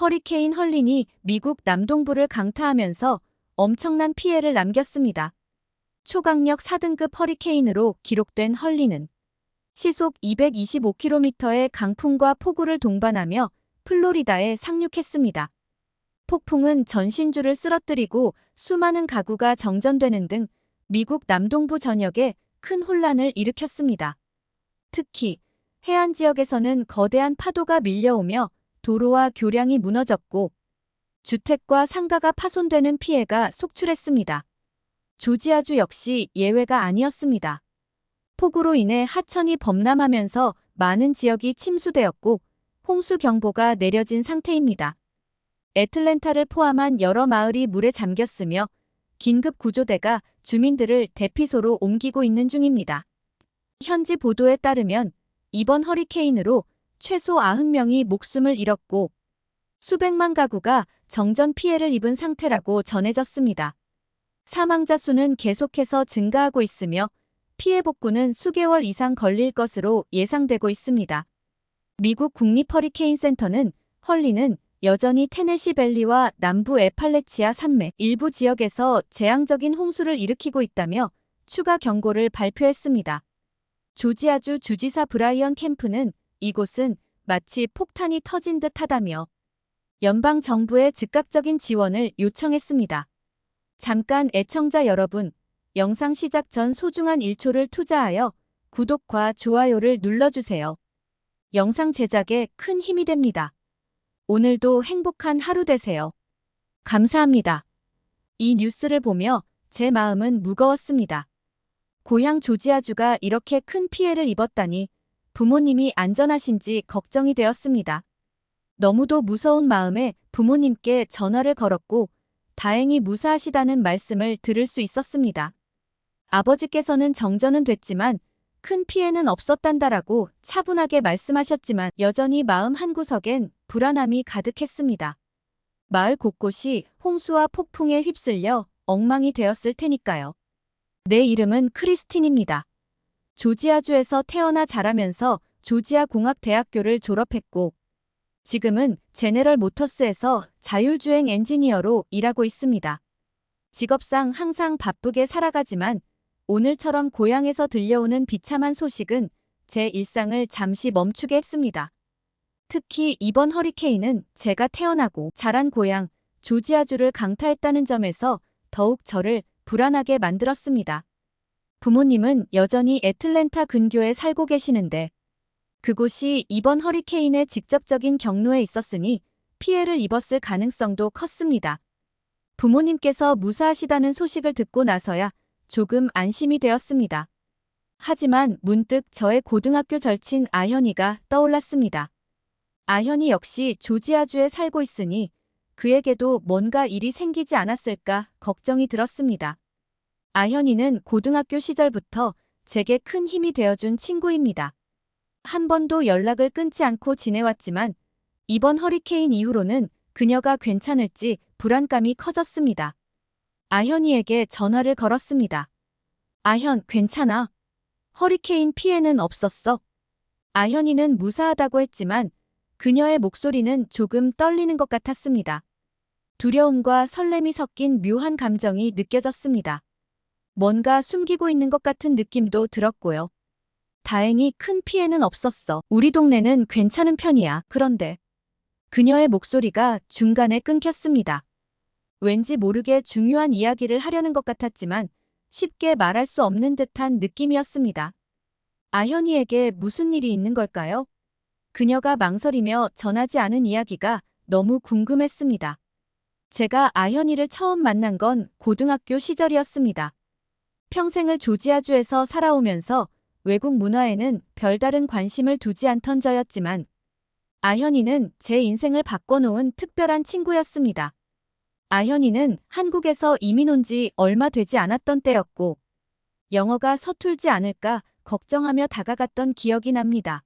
허리케인 헐린이 미국 남동부를 강타하면서 엄청난 피해를 남겼습니다. 초강력 4등급 허리케인으로 기록된 헐린은 시속 225km의 강풍과 폭우를 동반하며 플로리다에 상륙했습니다. 폭풍은 전신주를 쓰러뜨리고 수많은 가구가 정전되는 등 미국 남동부 전역에 큰 혼란을 일으켰습니다. 특히 해안 지역에서는 거대한 파도가 밀려오며 도로와 교량이 무너졌고 주택과 상가가 파손되는 피해가 속출했습니다. 조지아주 역시 예외가 아니었습니다. 폭우로 인해 하천이 범람하면서 많은 지역이 침수되었고 홍수 경보가 내려진 상태입니다. 애틀랜타를 포함한 여러 마을이 물에 잠겼으며 긴급 구조대가 주민들을 대피소로 옮기고 있는 중입니다. 현지 보도에 따르면 이번 허리케인으로 최소 90명이 목숨을 잃었고 수백만 가구가 정전 피해를 입은 상태라고 전해졌습니다. 사망자 수는 계속해서 증가하고 있으며 피해 복구는 수개월 이상 걸릴 것으로 예상되고 있습니다. 미국 국립 허리케인 센터는 헐린은 여전히 테네시 밸리와 남부 애팔레치아 산맥 일부 지역에서 재앙적인 홍수를 일으키고 있다며 추가 경고를 발표했습니다. 조지아주 주지사 브라이언 캠프는 이곳은 마치 폭탄이 터진 듯하다며 연방 정부의 즉각적인 지원을 요청했습니다. 잠깐 애청자 여러분, 영상 시작 전 소중한 1초를 투자하여 구독과 좋아요를 눌러주세요. 영상 제작에 큰 힘이 됩니다. 오늘도 행복한 하루 되세요. 감사합니다. 이 뉴스를 보며 제 마음은 무거웠습니다. 고향 조지아주가 이렇게 큰 피해를 입었다니 부모님이 안전하신지 걱정이 되었습니다. 너무도 무서운 마음에 부모님께 전화를 걸었고 다행히 무사하시다는 말씀을 들을 수 있었습니다. 아버지께서는 정전은 됐지만 큰 피해는 없었단다라고 차분하게 말씀하셨지만 여전히 마음 한구석엔 불안함이 가득했습니다. 마을 곳곳이 홍수와 폭풍에 휩쓸려 엉망이 되었을 테니까요. 내 이름은 크리스틴입니다. 조지아주에서 태어나 자라면서 조지아 공학대학교를 졸업했고 지금은 제네럴 모터스에서 자율주행 엔지니어로 일하고 있습니다. 직업상 항상 바쁘게 살아가지만 오늘처럼 고향에서 들려오는 비참한 소식은 제 일상을 잠시 멈추게 했습니다. 특히 이번 허리케인은 제가 태어나고 자란 고향 조지아주를 강타했다는 점에서 더욱 저를 불안하게 만들었습니다. 부모님은 여전히 애틀랜타 근교에 살고 계시는데 그곳이 이번 허리케인의 직접적인 경로에 있었으니 피해를 입었을 가능성도 컸습니다. 부모님께서 무사하시다는 소식을 듣고 나서야 조금 안심이 되었습니다. 하지만 문득 저의 고등학교 절친 아현이가 떠올랐습니다. 아현이 역시 조지아주에 살고 있으니 그에게도 뭔가 일이 생기지 않았을까 걱정이 들었습니다. 아현이는 고등학교 시절부터 제게 큰 힘이 되어준 친구입니다. 한 번도 연락을 끊지 않고 지내왔지만 이번 허리케인 이후로는 그녀가 괜찮을지 불안감이 커졌습니다. 아현이에게 전화를 걸었습니다. 아현, 괜찮아? 허리케인 피해는 없었어? 아현이는 무사하다고 했지만 그녀의 목소리는 조금 떨리는 것 같았습니다. 두려움과 설렘이 섞인 묘한 감정이 느껴졌습니다. 뭔가 숨기고 있는 것 같은 느낌도 들었고요. 다행히 큰 피해는 없었어. 우리 동네는 괜찮은 편이야. 그런데 그녀의 목소리가 중간에 끊겼습니다. 왠지 모르게 중요한 이야기를 하려는 것 같았지만 쉽게 말할 수 없는 듯한 느낌이었습니다. 아현이에게 무슨 일이 있는 걸까요? 그녀가 망설이며 전하지 않은 이야기가 너무 궁금했습니다. 제가 아현이를 처음 만난 건 고등학교 시절이었습니다. 평생을 조지아주에서 살아오면서 외국 문화에는 별다른 관심을 두지 않던 저였지만 아현이는 제 인생을 바꿔놓은 특별한 친구였습니다. 아현이는 한국에서 이민 온 지 얼마 되지 않았던 때였고 영어가 서툴지 않을까 걱정하며 다가갔던 기억이 납니다.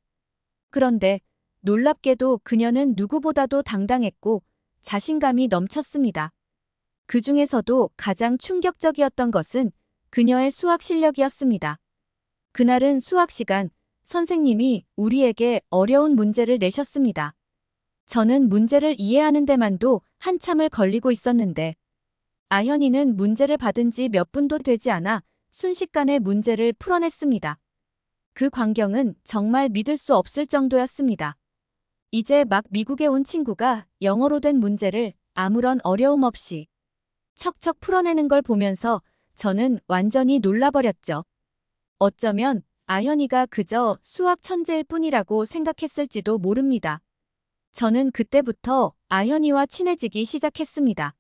그런데 놀랍게도 그녀는 누구보다도 당당했고 자신감이 넘쳤습니다. 그 중에서도 가장 충격적이었던 것은 그녀의 수학 실력이었습니다. 그날은 수학 시간, 선생님이 우리에게 어려운 문제를 내셨습니다. 저는 문제를 이해하는 데만도 한참을 걸리고 있었는데 아현이는 문제를 받은 지 몇 분도 되지 않아 순식간에 문제를 풀어냈습니다. 그 광경은 정말 믿을 수 없을 정도였습니다. 이제 막 미국에 온 친구가 영어로 된 문제를 아무런 어려움 없이 척척 풀어내는 걸 보면서 저는 완전히 놀라버렸죠. 어쩌면 아현이가 그저 수학 천재일 뿐이라고 생각했을지도 모릅니다. 저는 그때부터 아현이와 친해지기 시작했습니다.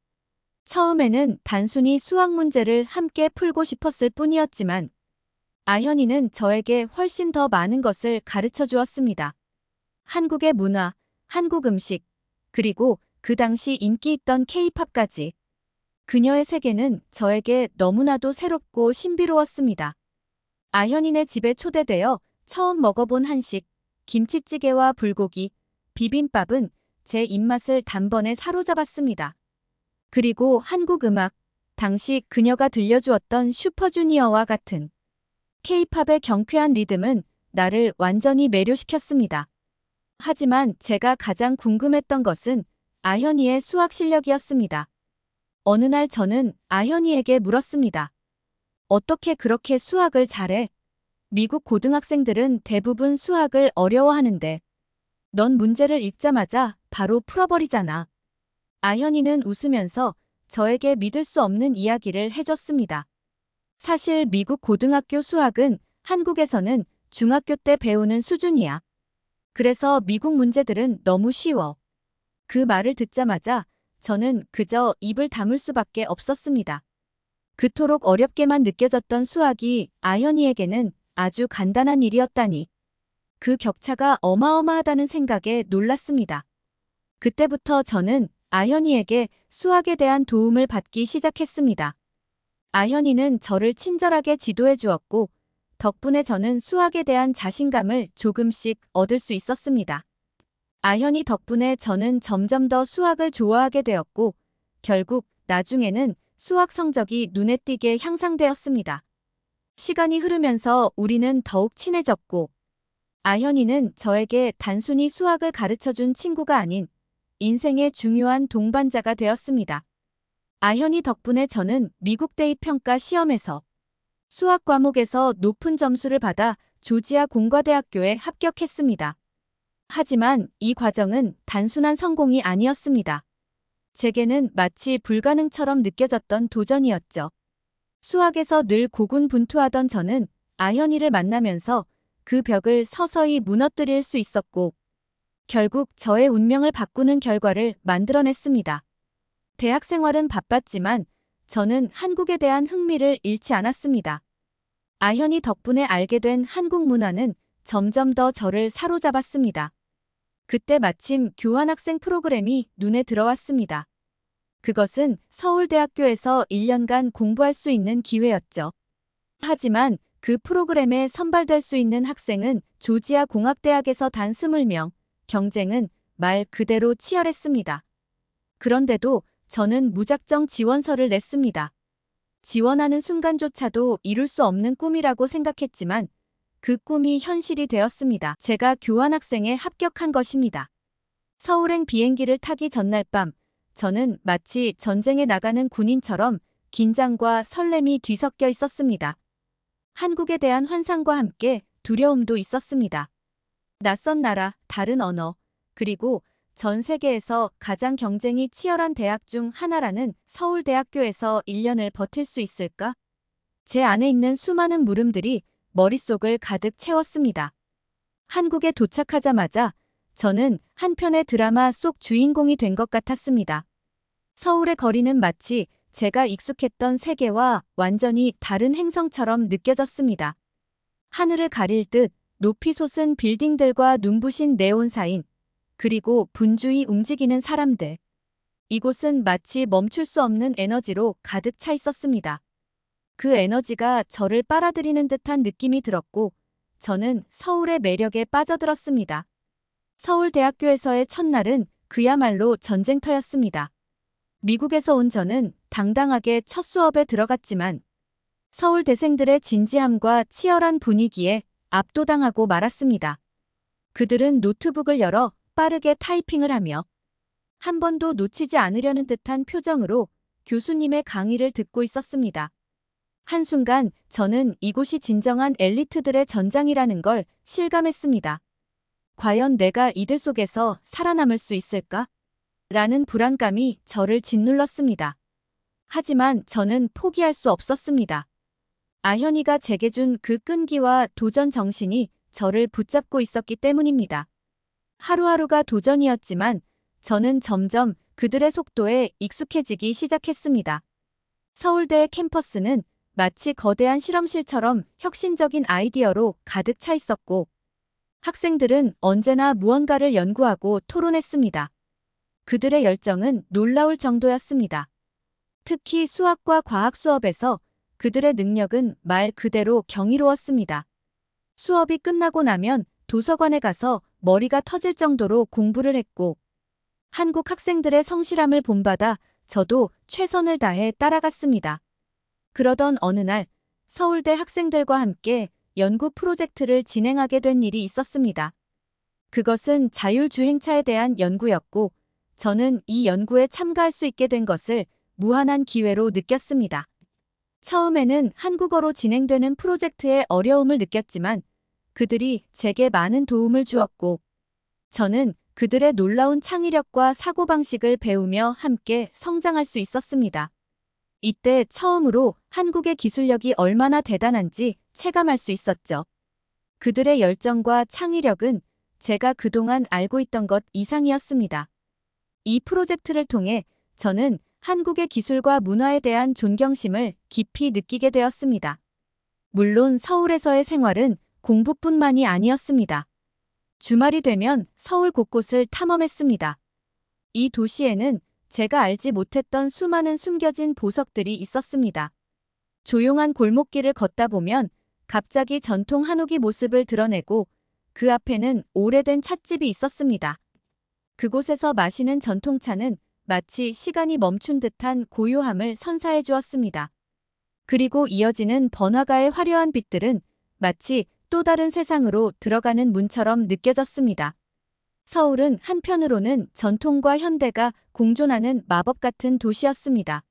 처음에는 단순히 수학 문제를 함께 풀고 싶었을 뿐이었지만 아현이는 저에게 훨씬 더 많은 것을 가르쳐 주었습니다. 한국의 문화, 한국 음식, 그리고 그 당시 인기 있던 K-팝까지. 그녀의 세계는 저에게 너무나도 새롭고 신비로웠습니다. 아현이네 집에 초대되어 처음 먹어본 한식, 김치찌개와 불고기, 비빔밥은 제 입맛을 단번에 사로잡았습니다. 그리고 한국 음악, 당시 그녀가 들려주었던 슈퍼주니어와 같은 K-팝의 경쾌한 리듬은 나를 완전히 매료시켰습니다. 하지만 제가 가장 궁금했던 것은 아현이의 수학 실력이었습니다. 어느 날 저는 아현이에게 물었습니다. 어떻게 그렇게 수학을 잘해? 미국 고등학생들은 대부분 수학을 어려워하는데 넌 문제를 읽자마자 바로 풀어버리잖아. 아현이는 웃으면서 저에게 믿을 수 없는 이야기를 해줬습니다. 사실 미국 고등학교 수학은 한국에서는 중학교 때 배우는 수준이야. 그래서 미국 문제들은 너무 쉬워. 그 말을 듣자마자 저는 그저 입을 다물 수밖에 없었습니다. 그토록 어렵게만 느껴졌던 수학이 아현이에게는 아주 간단한 일이었다니. 그 격차가 어마어마하다는 생각에 놀랐습니다. 그때부터 저는 아현이에게 수학에 대한 도움을 받기 시작했습니다. 아현이는 저를 친절하게 지도해 주었고, 덕분에 저는 수학에 대한 자신감을 조금씩 얻을 수 있었습니다. 아현이 덕분에 저는 점점 더 수학을 좋아하게 되었고, 결국 나중에는 수학 성적이 눈에 띄게 향상되었습니다. 시간이 흐르면서 우리는 더욱 친해졌고, 아현이는 저에게 단순히 수학을 가르쳐준 친구가 아닌 인생의 중요한 동반자가 되었습니다. 아현이 덕분에 저는 미국 대입평가 시험에서 수학 과목에서 높은 점수를 받아 조지아 공과대학교에 합격했습니다. 하지만 이 과정은 단순한 성공이 아니었습니다. 제게는 마치 불가능처럼 느껴졌던 도전이었죠. 수학에서 늘 고군분투하던 저는 아현이를 만나면서 그 벽을 서서히 무너뜨릴 수 있었고, 결국 저의 운명을 바꾸는 결과를 만들어냈습니다. 대학 생활은 바빴지만 저는 한국에 대한 흥미를 잃지 않았습니다. 아현이 덕분에 알게 된 한국 문화는 점점 더 저를 사로잡았습니다. 그때 마침 교환학생 프로그램이 눈에 들어왔습니다. 그것은 서울대학교에서 1년간 공부할 수 있는 기회였죠. 하지만 그 프로그램에 선발될 수 있는 학생은 조지아 공학대학에서 단 20명, 경쟁은 말 그대로 치열했습니다. 그런데도 저는 무작정 지원서를 냈습니다. 지원하는 순간조차도 이룰 수 없는 꿈이라고 생각했지만 그 꿈이 현실이 되었습니다. 제가 교환학생에 합격한 것입니다. 서울행 비행기를 타기 전날 밤, 저는 마치 전쟁에 나가는 군인처럼 긴장과 설렘이 뒤섞여 있었습니다. 한국에 대한 환상과 함께 두려움도 있었습니다. 낯선 나라, 다른 언어, 그리고 전 세계에서 가장 경쟁이 치열한 대학 중 하나라는 서울대학교에서 1년을 버틸 수 있을까? 제 안에 있는 수많은 물음들이 머릿속을 가득 채웠습니다. 한국에 도착하자마자 저는 한 편의 드라마 속 주인공이 된 것 같았습니다. 서울의 거리는 마치 제가 익숙했던 세계와 완전히 다른 행성처럼 느껴졌습니다. 하늘을 가릴 듯 높이 솟은 빌딩들과 눈부신 네온사인, 그리고 분주히 움직이는 사람들. 이곳은 마치 멈출 수 없는 에너지로 가득 차 있었습니다. 그 에너지가 저를 빨아들이는 듯한 느낌이 들었고, 저는 서울의 매력에 빠져들었습니다. 서울대학교에서의 첫날은 그야말로 전쟁터였습니다. 미국에서 온 저는 당당하게 첫 수업에 들어갔지만 서울대생들의 진지함과 치열한 분위기에 압도당하고 말았습니다. 그들은 노트북을 열어 빠르게 타이핑을 하며 한 번도 놓치지 않으려는 듯한 표정으로 교수님의 강의를 듣고 있었습니다. 한순간 저는 이곳이 진정한 엘리트들의 전장이라는 걸 실감했습니다. 과연 내가 이들 속에서 살아남을 수 있을까? 라는 불안감이 저를 짓눌렀습니다. 하지만 저는 포기할 수 없었습니다. 아현이가 제게 준 그 끈기와 도전 정신이 저를 붙잡고 있었기 때문입니다. 하루하루가 도전이었지만 저는 점점 그들의 속도에 익숙해지기 시작했습니다. 서울대의 캠퍼스는 마치 거대한 실험실처럼 혁신적인 아이디어로 가득 차 있었고 학생들은 언제나 무언가를 연구하고 토론했습니다. 그들의 열정은 놀라울 정도였습니다. 특히 수학과 과학 수업에서 그들의 능력은 말 그대로 경이로웠습니다. 수업이 끝나고 나면 도서관에 가서 머리가 터질 정도로 공부를 했고 한국 학생들의 성실함을 본받아 저도 최선을 다해 따라갔습니다. 그러던 어느 날 서울대 학생들과 함께 연구 프로젝트를 진행하게 된 일이 있었습니다. 그것은 자율주행차에 대한 연구였고 저는 이 연구에 참가할 수 있게 된 것을 무한한 기회로 느꼈습니다. 처음에는 한국어로 진행되는 프로젝트의 어려움을 느꼈지만 그들이 제게 많은 도움을 주었고 저는 그들의 놀라운 창의력과 사고방식을 배우며 함께 성장할 수 있었습니다. 이때 처음으로 한국의 기술력이 얼마나 대단한지 체감할 수 있었죠. 그들의 열정과 창의력은 제가 그동안 알고 있던 것 이상이었습니다. 이 프로젝트를 통해 저는 한국의 기술과 문화에 대한 존경심을 깊이 느끼게 되었습니다. 물론 서울에서의 생활은 공부뿐만이 아니었습니다. 주말이 되면 서울 곳곳을 탐험했습니다. 이 도시에는 제가 알지 못했던 수많은 숨겨진 보석들이 있었습니다. 조용한 골목길을 걷다 보면 갑자기 전통 한옥이 모습을 드러내고 그 앞에는 오래된 찻집이 있었습니다. 그곳에서 마시는 전통차는 마치 시간이 멈춘 듯한 고요함을 선사해 주었습니다. 그리고 이어지는 번화가의 화려한 빛들은 마치 또 다른 세상으로 들어가는 문처럼 느껴졌습니다. 서울은 한편으로는 전통과 현대가 공존하는 마법 같은 도시였습니다.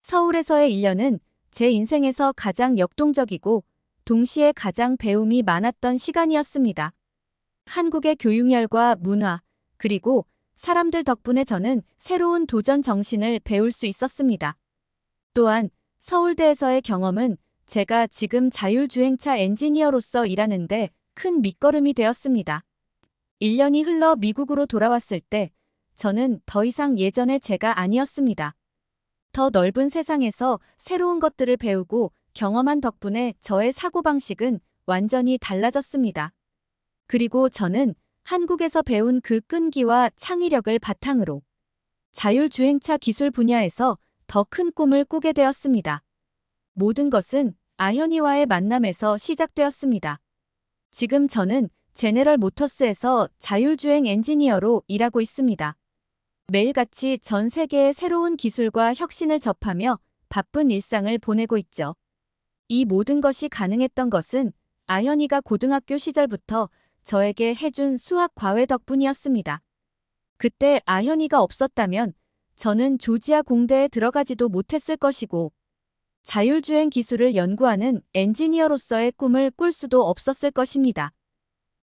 서울에서의 1년은 제 인생에서 가장 역동적이고 동시에 가장 배움이 많았던 시간이었습니다. 한국의 교육열과 문화, 그리고 사람들 덕분에 저는 새로운 도전 정신을 배울 수 있었습니다. 또한 서울대에서의 경험은 제가 지금 자율주행차 엔지니어로서 일하는데 큰 밑거름이 되었습니다. 1년이 흘러 미국으로 돌아왔을 때 저는 더 이상 예전의 제가 아니었습니다. 더 넓은 세상에서 새로운 것들을 배우고 경험한 덕분에 저의 사고방식은 완전히 달라졌습니다. 그리고 저는 한국에서 배운 그 끈기와 창의력을 바탕으로 자율주행차 기술 분야에서 더 큰 꿈을 꾸게 되었습니다. 모든 것은 아현이와의 만남에서 시작되었습니다. 지금 저는 제네럴 모터스에서 자율주행 엔지니어로 일하고 있습니다. 매일같이 전 세계의 새로운 기술과 혁신을 접하며 바쁜 일상을 보내고 있죠. 이 모든 것이 가능했던 것은 아현이가 고등학교 시절부터 저에게 해준 수학 과외 덕분이었습니다. 그때 아현이가 없었다면 저는 조지아 공대에 들어가지도 못했을 것이고 자율주행 기술을 연구하는 엔지니어로서의 꿈을 꿀 수도 없었을 것입니다.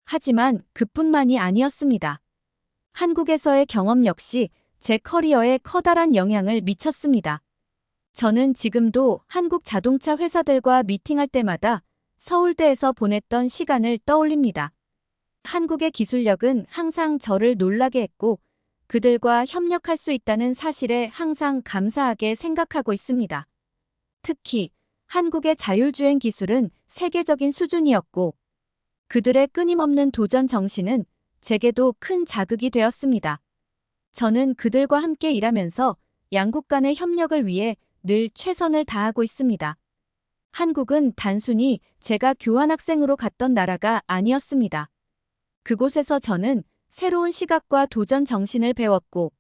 하지만 그뿐만이 아니었습니다. 한국에서의 경험 역시 제 커리어에 커다란 영향을 미쳤습니다. 저는 지금도 한국 자동차 회사들과 미팅할 때마다 서울대에서 보냈던 시간을 떠올립니다. 한국의 기술력은 항상 저를 놀라게 했고 그들과 협력할 수 있다는 사실에 항상 감사하게 생각하고 있습니다. 특히 한국의 자율주행 기술은 세계적인 수준이었고 그들의 끊임없는 도전 정신은 제게도 큰 자극이 되었습니다. 저는 그들과 함께 일하면서 양국 간의 협력을 위해 늘 최선을 다하고 있습니다. 한국은 단순히 제가 교환학생으로 갔던 나라가 아니었습니다. 그곳에서 저는 새로운 시각과 도전 정신을 배웠고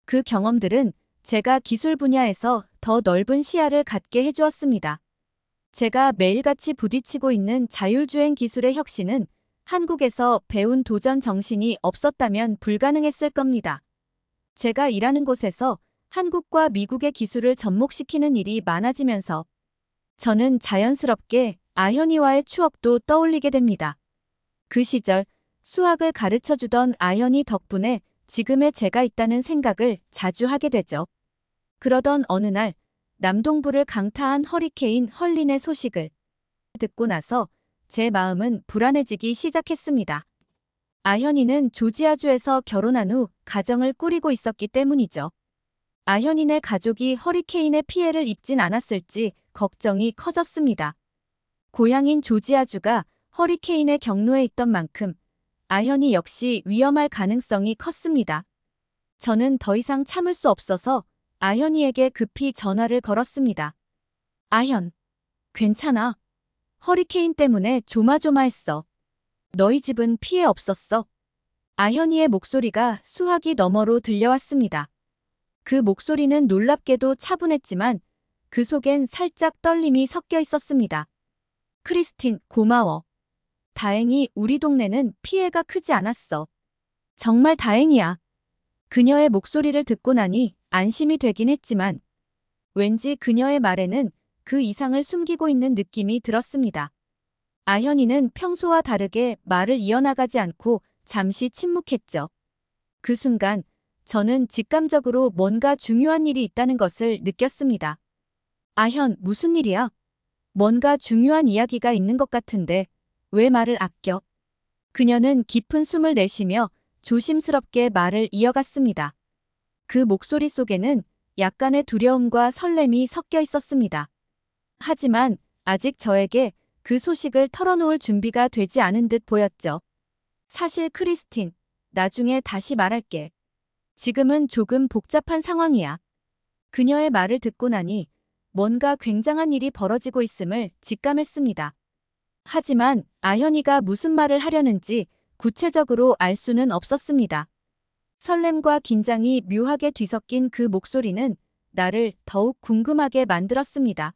그 경험들은 제가 기술 분야에서 더 넓은 시야를 갖게 해주었습니다. 제가 매일같이 부딪히고 있는 자율주행 기술의 혁신은 한국에서 배운 도전 정신이 없었다면 불가능했을 겁니다. 제가 일하는 곳에서 한국과 미국의 기술을 접목시키는 일이 많아지면서 저는 자연스럽게 아현이와의 추억도 떠올리게 됩니다. 그 시절 수학을 가르쳐주던 아현이 덕분에 지금의 제가 있다는 생각을 자주 하게 되죠. 그러던 어느 날 남동부를 강타한 허리케인 헐린의 소식을 듣고 나서 제 마음은 불안해지기 시작했습니다. 아현이는 조지아주에서 결혼한 후 가정을 꾸리고 있었기 때문이죠. 아현이네 가족이 허리케인의 피해를 입진 않았을지 걱정이 커졌습니다. 고향인 조지아주가 허리케인의 경로에 있던 만큼 아현이 역시 위험할 가능성이 컸습니다. 저는 더 이상 참을 수 없어서 아현이에게 급히 전화를 걸었습니다. 아현, 괜찮아. 허리케인 때문에 조마조마했어. 너희 집은 피해 없었어. 아현이의 목소리가 수화기 너머로 들려왔습니다. 그 목소리는 놀랍게도 차분했지만 그 속엔 살짝 떨림이 섞여 있었습니다. 크리스틴, 고마워. 다행히 우리 동네는 피해가 크지 않았어. 정말 다행이야. 그녀의 목소리를 듣고 나니 안심이 되긴 했지만 왠지 그녀의 말에는 그 이상을 숨기고 있는 느낌이 들었습니다. 아현이는 평소와 다르게 말을 이어나가지 않고 잠시 침묵했죠. 그 순간 저는 직감적으로 뭔가 중요한 일이 있다는 것을 느꼈습니다. 아현, 무슨 일이야? 뭔가 중요한 이야기가 있는 것 같은데 왜 말을 아껴? 그녀는 깊은 숨을 내쉬며 조심스럽게 말을 이어갔습니다. 그 목소리 속에는 약간의 두려움과 설렘이 섞여 있었습니다. 하지만 아직 저에게 그 소식을 털어놓을 준비가 되지 않은 듯 보였죠. 사실 크리스틴, 나중에 다시 말할게. 지금은 조금 복잡한 상황이야. 그녀의 말을 듣고 나니 뭔가 굉장한 일이 벌어지고 있음을 직감했습니다. 하지만 아현이가 무슨 말을 하려는지 구체적으로 알 수는 없었습니다. 설렘과 긴장이 묘하게 뒤섞인 그 목소리는 나를 더욱 궁금하게 만들었습니다.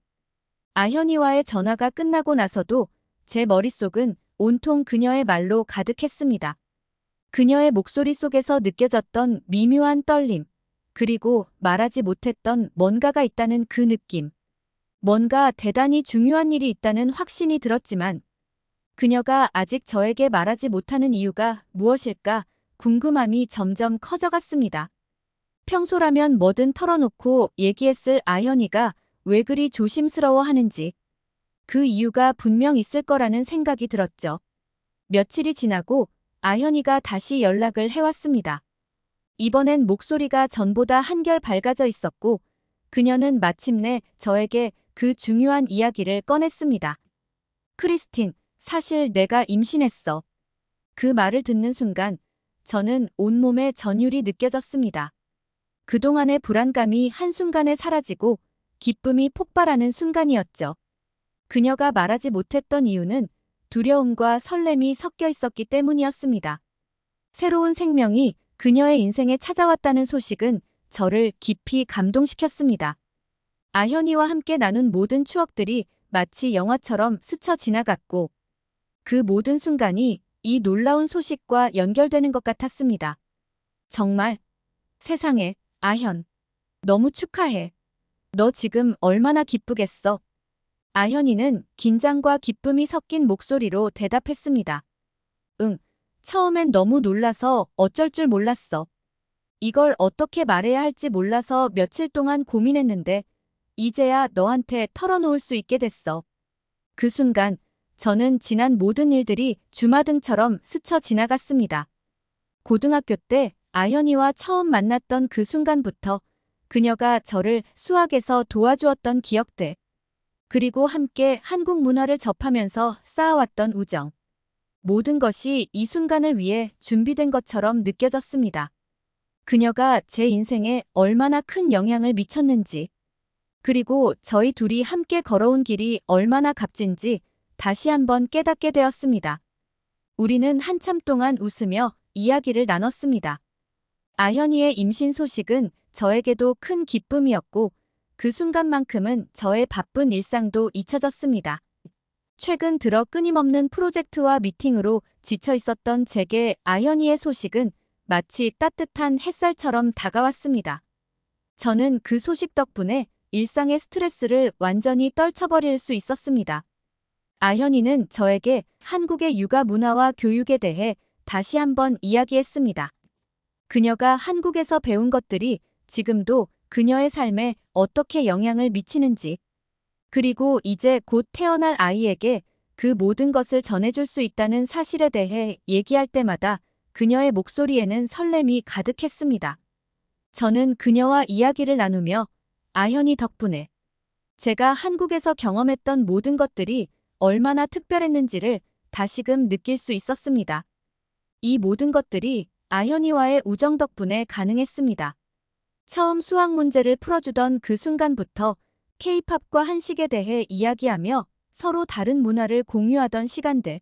아현이와의 전화가 끝나고 나서도 제 머릿속은 온통 그녀의 말로 가득했습니다. 그녀의 목소리 속에서 느껴졌던 미묘한 떨림, 그리고 말하지 못했던 뭔가가 있다는 그 느낌. 뭔가 대단히 중요한 일이 있다는 확신이 들었지만 그녀가 아직 저에게 말하지 못하는 이유가 무엇일까 궁금함이 점점 커져갔습니다. 평소라면 뭐든 털어놓고 얘기했을 아현이가 왜 그리 조심스러워 하는지 그 이유가 분명 있을 거라는 생각이 들었죠. 며칠이 지나고 아현이가 다시 연락을 해왔습니다. 이번엔 목소리가 전보다 한결 밝아져 있었고 그녀는 마침내 저에게 그 중요한 이야기를 꺼냈습니다. 크리스틴, 사실 내가 임신했어. 그 말을 듣는 순간 저는 온몸에 전율이 느껴졌습니다. 그동안의 불안감이 한순간에 사라지고 기쁨이 폭발하는 순간이었죠. 그녀가 말하지 못했던 이유는 두려움과 설렘이 섞여 있었기 때문이었습니다. 새로운 생명이 그녀의 인생에 찾아왔다는 소식은 저를 깊이 감동시켰습니다. 아현이와 함께 나눈 모든 추억들이 마치 영화처럼 스쳐 지나갔고 그 모든 순간이 이 놀라운 소식과 연결되는 것 같았습니다. 정말 세상에, 아현, 너무 축하해. 너 지금 얼마나 기쁘겠어? 아현이는 긴장과 기쁨이 섞인 목소리로 대답했습니다. 응, 처음엔 너무 놀라서 어쩔 줄 몰랐어. 이걸 어떻게 말해야 할지 몰라서 며칠 동안 고민했는데 이제야 너한테 털어놓을 수 있게 됐어. 그 순간 저는 지난 모든 일들이 주마등처럼 스쳐 지나갔습니다. 고등학교 때 아현이와 처음 만났던 그 순간부터 그녀가 저를 수학에서 도와주었던 기억들, 그리고 함께 한국 문화를 접하면서 쌓아왔던 우정. 모든 것이 이 순간을 위해 준비된 것처럼 느껴졌습니다. 그녀가 제 인생에 얼마나 큰 영향을 미쳤는지, 그리고 저희 둘이 함께 걸어온 길이 얼마나 값진지 다시 한번 깨닫게 되었습니다. 우리는 한참 동안 웃으며 이야기를 나눴습니다. 아현이의 임신 소식은 저에게도 큰 기쁨이었고 그 순간만큼은 저의 바쁜 일상도 잊혀졌습니다. 최근 들어 끊임없는 프로젝트와 미팅으로 지쳐 있었던 제게 아현이의 소식은 마치 따뜻한 햇살처럼 다가왔습니다. 저는 그 소식 덕분에 일상의 스트레스를 완전히 떨쳐버릴 수 있었습니다. 아현이는 저에게 한국의 육아 문화와 교육에 대해 다시 한번 이야기했습니다. 그녀가 한국에서 배운 것들이 지금도 그녀의 삶에 어떻게 영향을 미치는지, 그리고 이제 곧 태어날 아이에게 그 모든 것을 전해줄 수 있다는 사실에 대해 얘기할 때마다 그녀의 목소리에는 설렘이 가득했습니다. 저는 그녀와 이야기를 나누며 아현이 덕분에 제가 한국에서 경험했던 모든 것들이 얼마나 특별했는지를 다시금 느낄 수 있었습니다. 이 모든 것들이 아현이와의 우정 덕분에 가능했습니다. 처음 수학 문제를 풀어주던 그 순간부터 K-팝과 한식에 대해 이야기하며 서로 다른 문화를 공유하던 시간들,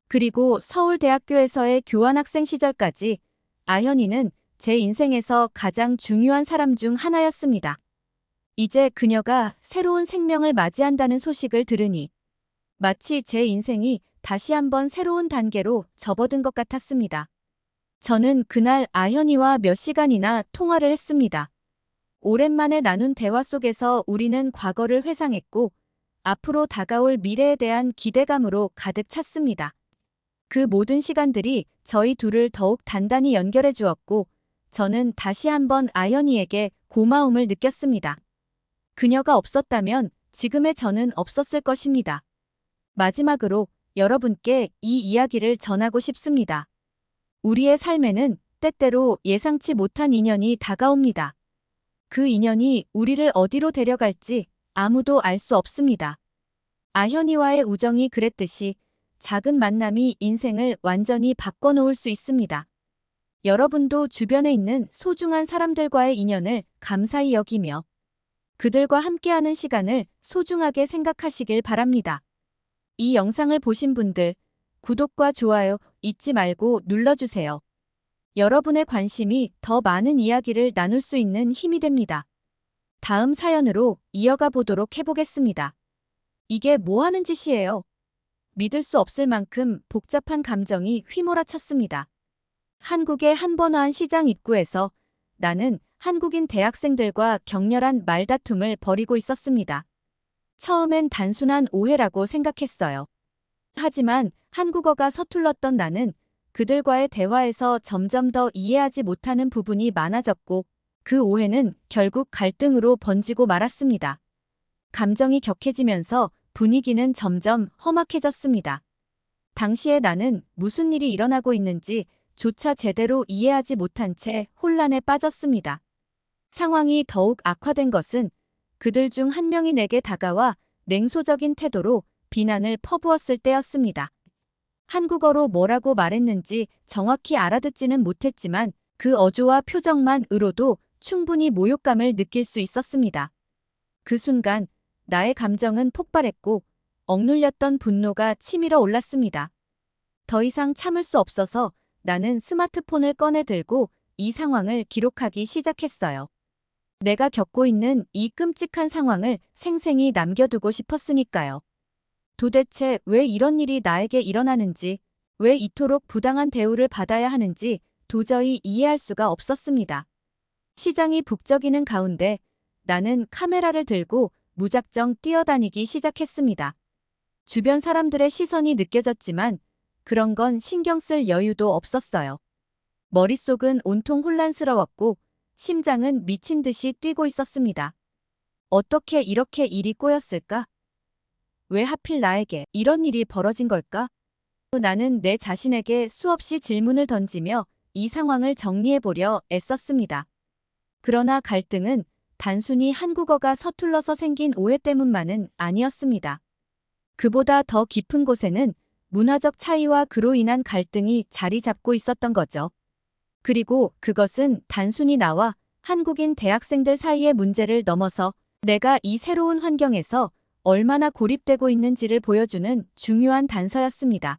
그리고 서울대학교에서의 교환학생 시절까지 아현이는 제 인생에서 가장 중요한 사람 중 하나였습니다. 이제 그녀가 새로운 생명을 맞이한다는 소식을 들으니 마치 제 인생이 다시 한번 새로운 단계로 접어든 것 같았습니다. 저는 그날 아현이와 몇 시간이나 통화를 했습니다. 오랜만에 나눈 대화 속에서 우리는 과거를 회상했고 앞으로 다가올 미래에 대한 기대감으로 가득 찼습니다. 그 모든 시간들이 저희 둘을 더욱 단단히 연결해 주었고 저는 다시 한번 아현이에게 고마움을 느꼈습니다. 그녀가 없었다면 지금의 저는 없었을 것입니다. 마지막으로 여러분께 이 이야기를 전하고 싶습니다. 우리의 삶에는 때때로 예상치 못한 인연이 다가옵니다. 그 인연이 우리를 어디로 데려갈지 아무도 알 수 없습니다. 아현이와의 우정이 그랬듯이 작은 만남이 인생을 완전히 바꿔놓을 수 있습니다. 여러분도 주변에 있는 소중한 사람들과의 인연을 감사히 여기며 그들과 함께하는 시간을 소중하게 생각하시길 바랍니다. 이 영상을 보신 분들, 구독과 좋아요 잊지 말고 눌러주세요. 여러분의 관심이 더 많은 이야기를 나눌 수 있는 힘이 됩니다. 다음 사연으로 이어가 보도록 해보겠습니다. 이게 뭐 하는 짓이에요? 믿을 수 없을 만큼 복잡한 감정이 휘몰아쳤습니다. 한국의 한번화한 시장 입구에서 나는 한국인 대학생들과 격렬한 말다툼을 벌이고 있었습니다. 처음엔 단순한 오해라고 생각했어요. 하지만 한국어가 서툴렀던 나는 그들과의 대화에서 점점 더 이해하지 못하는 부분이 많아졌고 그 오해는 결국 갈등으로 번지고 말았습니다. 감정이 격해지면서 분위기는 점점 험악해졌습니다. 당시에 나는 무슨 일이 일어나고 있는지 조차 제대로 이해하지 못한 채 혼란에 빠졌습니다. 상황이 더욱 악화된 것은 그들 중 한 명이 내게 다가와 냉소적인 태도로 비난을 퍼부었을 때였습니다. 한국어로 뭐라고 말했는지 정확히 알아듣지는 못했지만 그 어조와 표정만으로도 충분히 모욕감을 느낄 수 있었습니다. 그 순간 나의 감정은 폭발했고 억눌렸던 분노가 치밀어 올랐습니다. 더 이상 참을 수 없어서 나는 스마트폰을 꺼내 들고 이 상황을 기록하기 시작했어요. 내가 겪고 있는 이 끔찍한 상황을 생생히 남겨두고 싶었으니까요. 도대체 왜 이런 일이 나에게 일어나는지, 왜 이토록 부당한 대우를 받아야 하는지 도저히 이해할 수가 없었습니다. 시장이 북적이는 가운데 나는 카메라를 들고 무작정 뛰어다니기 시작했습니다. 주변 사람들의 시선이 느껴졌지만 그런 건 신경 쓸 여유도 없었어요. 머릿속은 온통 혼란스러웠고 심장은 미친 듯이 뛰고 있었습니다. 어떻게 이렇게 일이 꼬였을까? 왜 하필 나에게 이런 일이 벌어진 걸까? 나는 내 자신에게 수없이 질문을 던지며 이 상황을 정리해보려 애썼습니다. 그러나 갈등은 단순히 한국어가 서툴러서 생긴 오해 때문만은 아니었습니다. 그보다 더 깊은 곳에는 문화적 차이와 그로 인한 갈등이 자리 잡고 있었던 거죠. 그리고 그것은 단순히 나와 한국인 대학생들 사이의 문제를 넘어서 내가 이 새로운 환경에서 얼마나 고립되고 있는지를 보여주는 중요한 단서였습니다.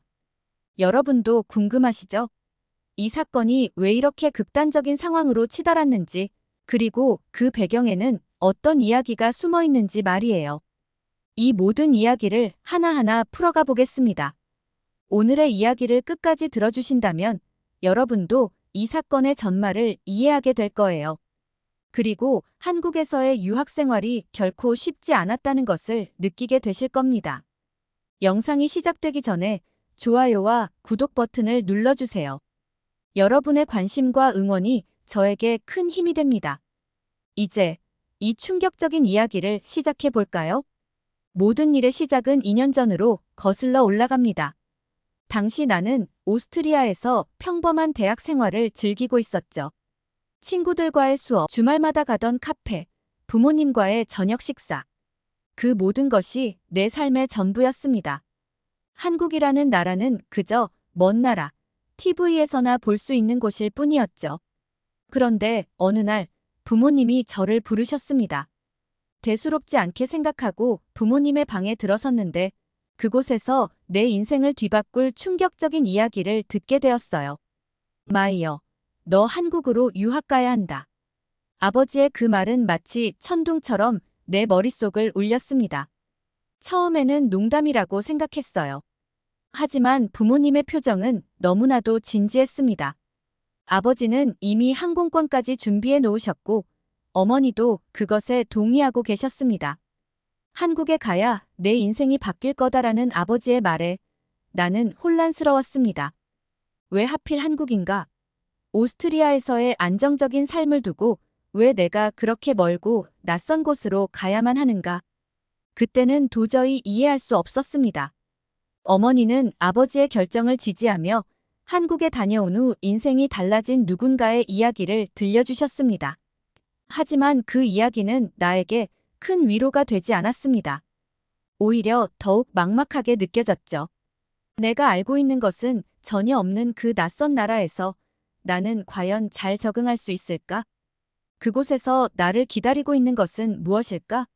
여러분도 궁금하시죠? 이 사건이 왜 이렇게 극단적인 상황으로 치달았는지, 그리고 그 배경에는 어떤 이야기가 숨어 있는지 말이에요. 이 모든 이야기를 하나하나 풀어가 보겠습니다. 오늘의 이야기를 끝까지 들어주신다면 여러분도 이 사건의 전말을 이해하게 될 거예요. 그리고 한국에서의 유학 생활이 결코 쉽지 않았다는 것을 느끼게 되실 겁니다. 영상이 시작되기 전에 좋아요와 구독 버튼을 눌러주세요. 여러분의 관심과 응원이 저에게 큰 힘이 됩니다. 이제 이 충격적인 이야기를 시작해 볼까요? 모든 일의 시작은 2년 전으로 거슬러 올라갑니다. 당시 나는 오스트리아에서 평범한 대학 생활을 즐기고 있었죠. 친구들과의 수업, 주말마다 가던 카페, 부모님과의 저녁 식사. 그 모든 것이 내 삶의 전부였습니다. 한국이라는 나라는 그저 먼 나라, TV에서나 볼 수 있는 곳일 뿐이었죠. 그런데 어느 날 부모님이 저를 부르셨습니다. 대수롭지 않게 생각하고 부모님의 방에 들어섰는데 그곳에서 내 인생을 뒤바꿀 충격적인 이야기를 듣게 되었어요. 마이어, 너 한국으로 유학 가야 한다. 아버지의 그 말은 마치 천둥처럼 내 머릿속을 울렸습니다. 처음에는 농담이라고 생각했어요. 하지만 부모님의 표정은 너무나도 진지했습니다. 아버지는 이미 항공권까지 준비해 놓으셨고 어머니도 그것에 동의하고 계셨습니다. 한국에 가야 내 인생이 바뀔 거다라는 아버지의 말에 나는 혼란스러웠습니다. 왜 하필 한국인가? 오스트리아에서의 안정적인 삶을 두고 왜 내가 그렇게 멀고 낯선 곳으로 가야만 하는가? 그때는 도저히 이해할 수 없었습니다. 어머니는 아버지의 결정을 지지하며 한국에 다녀온 후 인생이 달라진 누군가의 이야기를 들려주셨습니다. 하지만 그 이야기는 나에게 큰 위로가 되지 않았습니다. 오히려 더욱 막막하게 느껴졌죠. 내가 알고 있는 것은 전혀 없는 그 낯선 나라에서 나는 과연 잘 적응할 수 있을까? 그곳에서 나를 기다리고 있는 것은 무엇일까?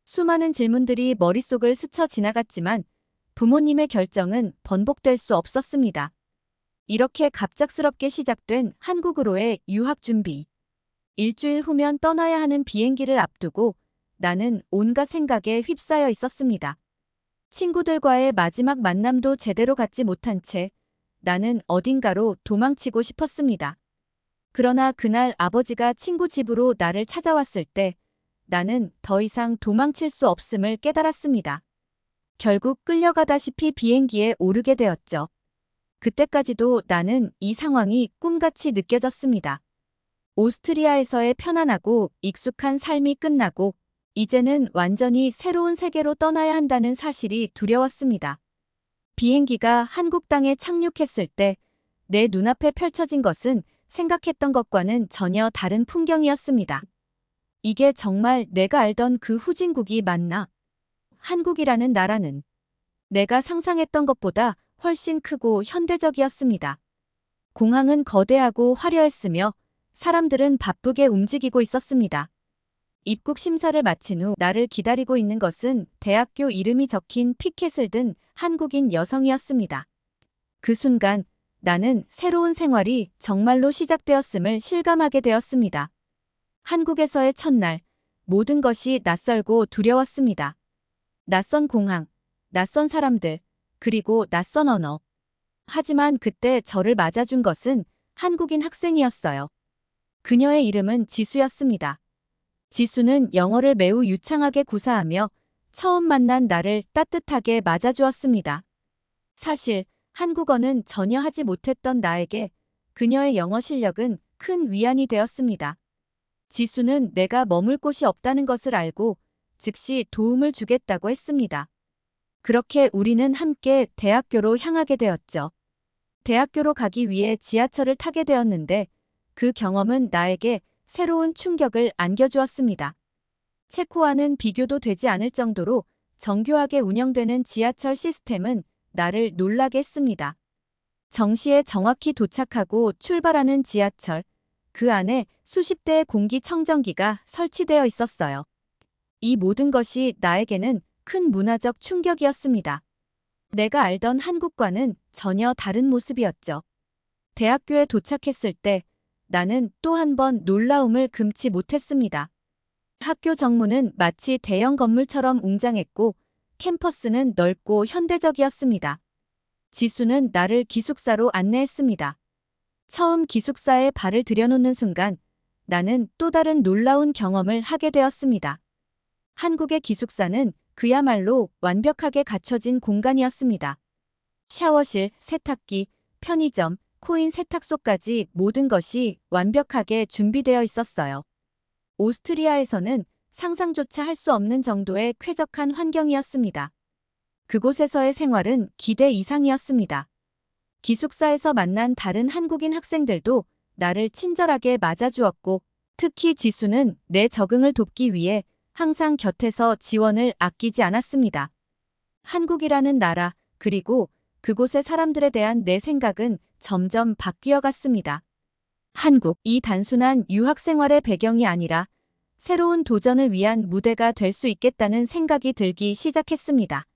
수많은 질문들이 머릿속을 스쳐 지나갔지만 부모님의 결정은 번복될 수 없었습니다. 이렇게 갑작스럽게 시작된 한국으로의 유학 준비. 일주일 후면 떠나야 하는 비행기를 앞두고 나는 온갖 생각에 휩싸여 있었습니다. 친구들과의 마지막 만남도 제대로 갖지 못한 채 나는 어딘가로 도망치고 싶었습니다. 그러나 그날 아버지가 친구 집으로 나를 찾아왔을 때 나는 더 이상 도망칠 수 없음을 깨달았습니다. 결국 끌려가다시피 비행기에 오르게 되었죠. 그때까지도 나는 이 상황이 꿈같이 느껴졌습니다. 오스트리아에서의 편안하고 익숙한 삶이 끝나고 이제는 완전히 새로운 세계로 떠나야 한다는 사실이 두려웠습니다. 비행기가 한국 땅에 착륙했을 때 내 눈앞에 펼쳐진 것은 생각했던 것과는 전혀 다른 풍경이었습니다. 이게 정말 내가 알던 그 후진국이 맞나? 한국이라는 나라는 내가 상상했던 것보다 훨씬 크고 현대적이었습니다. 공항은 거대하고 화려했으며 사람들은 바쁘게 움직이고 있었습니다. 입국 심사를 마친 후 나를 기다리고 있는 것은 대학교 이름이 적힌 피켓을 든 한국인 여성이었습니다. 그 순간 나는 새로운 생활이 정말로 시작되었음을 실감하게 되었습니다. 한국에서의 첫날, 모든 것이 낯설고 두려웠습니다. 낯선 공항, 낯선 사람들, 그리고 낯선 언어. 하지만 그때 저를 맞아준 것은 한국인 학생이었어요. 그녀의 이름은 지수였습니다. 지수는 영어를 매우 유창하게 구사하며 처음 만난 나를 따뜻하게 맞아주었습니다. 사실 한국어는 전혀 하지 못했던 나에게 그녀의 영어 실력은 큰 위안이 되었습니다. 지수는 내가 머물 곳이 없다는 것을 알고 즉시 도움을 주겠다고 했습니다. 그렇게 우리는 함께 대학교로 향하게 되었죠. 대학교로 가기 위해 지하철을 타게 되었는데 그 경험은 나에게 새로운 충격을 안겨주었습니다. 체코와는 비교도 되지 않을 정도로 정교하게 운영되는 지하철 시스템은 나를 놀라게 했습니다. 정시에 정확히 도착하고 출발하는 지하철, 그 안에 수십 대의 공기청정기가 설치되어 있었어요. 이 모든 것이 나에게는 큰 문화적 충격이었습니다. 내가 알던 한국과는 전혀 다른 모습이었죠. 대학교에 도착했을 때 나는 또 한 번 놀라움을 금치 못했습니다. 학교 정문은 마치 대형 건물처럼 웅장했고 캠퍼스는 넓고 현대적이었습니다. 지수는 나를 기숙사로 안내했습니다. 처음 기숙사에 발을 들여놓는 순간 나는 또 다른 놀라운 경험을 하게 되었습니다. 한국의 기숙사는 그야말로 완벽하게 갖춰진 공간이었습니다. 샤워실, 세탁기, 편의점, 코인 세탁소까지 모든 것이 완벽하게 준비되어 있었어요. 오스트리아에서는 상상조차 할 수 없는 정도의 쾌적한 환경이었습니다. 그곳에서의 생활은 기대 이상이었습니다. 기숙사에서 만난 다른 한국인 학생들도 나를 친절하게 맞아주었고, 특히 지수는 내 적응을 돕기 위해 항상 곁에서 지원을 아끼지 않았습니다. 한국이라는 나라, 그리고 그곳의 사람들에 대한 내 생각은 점점 바뀌어 갔습니다. 한국, 이 단순한 유학 생활의 배경이 아니라 새로운 도전을 위한 무대가 될 수 있겠다는 생각이 들기 시작했습니다.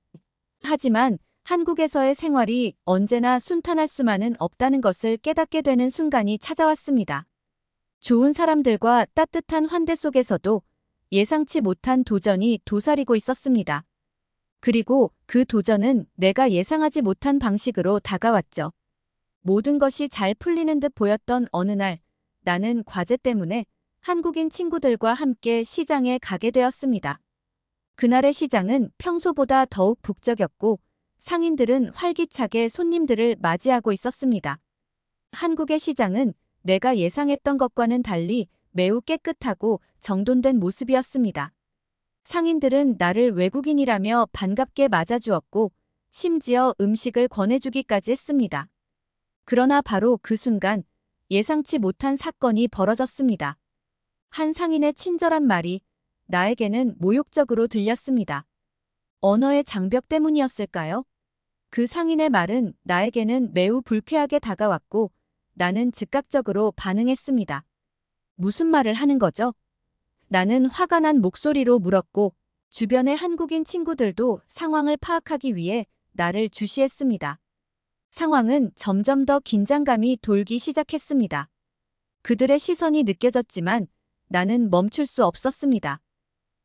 하지만 한국에서의 생활이 언제나 순탄할 수만은 없다는 것을 깨닫게 되는 순간이 찾아왔습니다. 좋은 사람들과 따뜻한 환대 속에서도 예상치 못한 도전이 도사리고 있었습니다. 그리고 그 도전은 내가 예상하지 못한 방식으로 다가왔죠. 모든 것이 잘 풀리는 듯 보였던 어느 날, 나는 과제 때문에 한국인 친구들과 함께 시장에 가게 되었습니다. 그날의 시장은 평소보다 더욱 북적였고 상인들은 활기차게 손님들을 맞이하고 있었습니다. 한국의 시장은 내가 예상했던 것과는 달리 매우 깨끗하고 정돈된 모습이었습니다. 상인들은 나를 외국인이라며 반갑게 맞아주었고 심지어 음식을 권해주기까지 했습니다. 그러나 바로 그 순간 예상치 못한 사건이 벌어졌습니다. 한 상인의 친절한 말이 나에게는 모욕적으로 들렸습니다. 언어의 장벽 때문이었을까요? 그 상인의 말은 나에게는 매우 불쾌하게 다가왔고 나는 즉각적으로 반응했습니다. 무슨 말을 하는 거죠? 나는 화가 난 목소리로 물었고 주변의 한국인 친구들도 상황을 파악하기 위해 나를 주시했습니다. 상황은 점점 더 긴장감이 돌기 시작했습니다. 그들의 시선이 느껴졌지만 나는 멈출 수 없었습니다.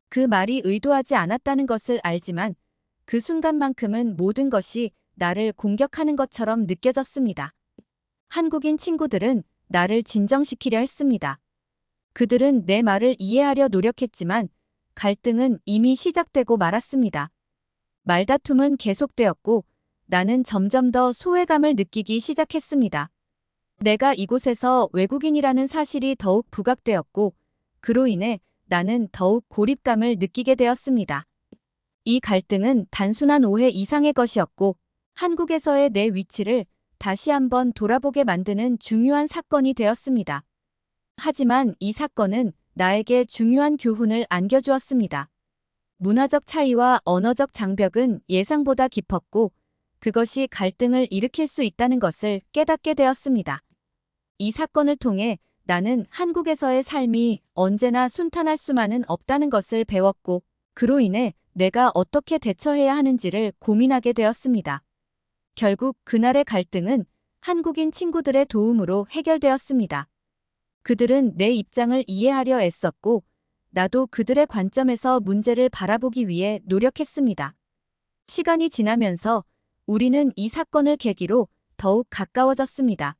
그 말이 의도하지 않았다는 것을 알지만 그 순간만큼은 모든 것이 나를 공격하는 것처럼 느껴졌습니다. 한국인 친구들은 나를 진정시키려 했습니다. 그들은 내 말을 이해하려 노력했지만 갈등은 이미 시작되고 말았습니다. 말다툼은 계속되었고 나는 점점 더 소외감을 느끼기 시작했습니다. 내가 이곳에서 외국인이라는 사실이 더욱 부각되었고 그로 인해 나는 더욱 고립감을 느끼게 되었습니다. 이 갈등은 단순한 오해 이상의 것이었고 한국에서의 내 위치를 다시 한번 돌아보게 만드는 중요한 사건이 되었습니다. 하지만 이 사건은 나에게 중요한 교훈을 안겨주었습니다. 문화적 차이와 언어적 장벽은 예상보다 깊었고 그것이 갈등을 일으킬 수 있다는 것을 깨닫게 되었습니다. 이 사건을 통해 나는 한국에서의 삶이 언제나 순탄할 수만은 없다는 것을 배웠고 그로 인해 내가 어떻게 대처해야 하는지를 고민하게 되었습니다. 결국 그날의 갈등은 한국인 친구들의 도움으로 해결되었습니다. 그들은 내 입장을 이해하려 애썼고 나도 그들의 관점에서 문제를 바라보기 위해 노력했습니다. 시간이 지나면서 우리는 이 사건을 계기로 더욱 가까워졌습니다.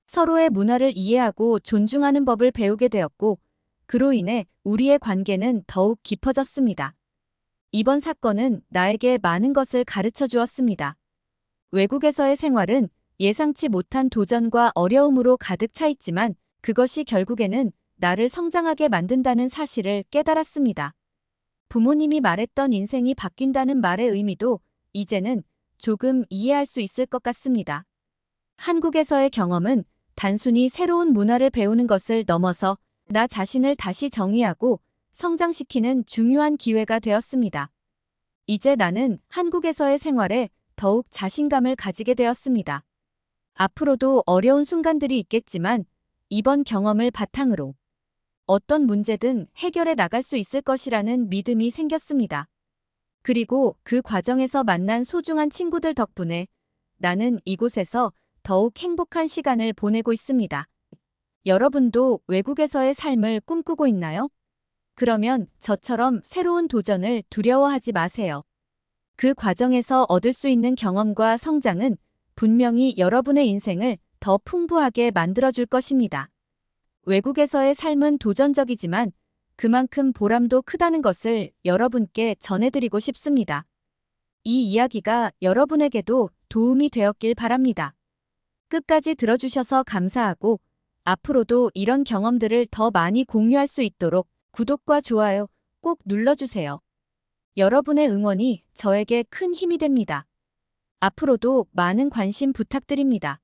서로의 문화를 이해하고 존중하는 법을 배우게 되었고 그로 인해 우리의 관계는 더욱 깊어졌습니다. 이번 사건은 나에게 많은 것을 가르쳐 주었습니다. 외국에서의 생활은 예상치 못한 도전과 어려움으로 가득 차 있지만 그것이 결국에는 나를 성장하게 만든다는 사실을 깨달았습니다. 부모님이 말했던 인생이 바뀐다는 말의 의미도 이제는 조금 이해할 수 있을 것 같습니다. 한국에서의 경험은 단순히 새로운 문화를 배우는 것을 넘어서 나 자신을 다시 정의하고 성장시키는 중요한 기회가 되었습니다. 이제 나는 한국에서의 생활에 더욱 자신감을 가지게 되었습니다. 앞으로도 어려운 순간들이 있겠지만 이번 경험을 바탕으로 어떤 문제든 해결해 나갈 수 있을 것이라는 믿음이 생겼습니다. 그리고 그 과정에서 만난 소중한 친구들 덕분에 나는 이곳에서 더욱 행복한 시간을 보내고 있습니다. 여러분도 외국에서의 삶을 꿈꾸고 있나요? 그러면 저처럼 새로운 도전을 두려워하지 마세요. 그 과정에서 얻을 수 있는 경험과 성장은 분명히 여러분의 인생을 더 풍부하게 만들어줄 것입니다. 외국에서의 삶은 도전적이지만 그만큼 보람도 크다는 것을 여러분께 전해드리고 싶습니다. 이 이야기가 여러분에게도 도움이 되었길 바랍니다. 끝까지 들어주셔서 감사하고 앞으로도 이런 경험들을 더 많이 공유할 수 있도록 구독과 좋아요 꼭 눌러주세요. 여러분의 응원이 저에게 큰 힘이 됩니다. 앞으로도 많은 관심 부탁드립니다.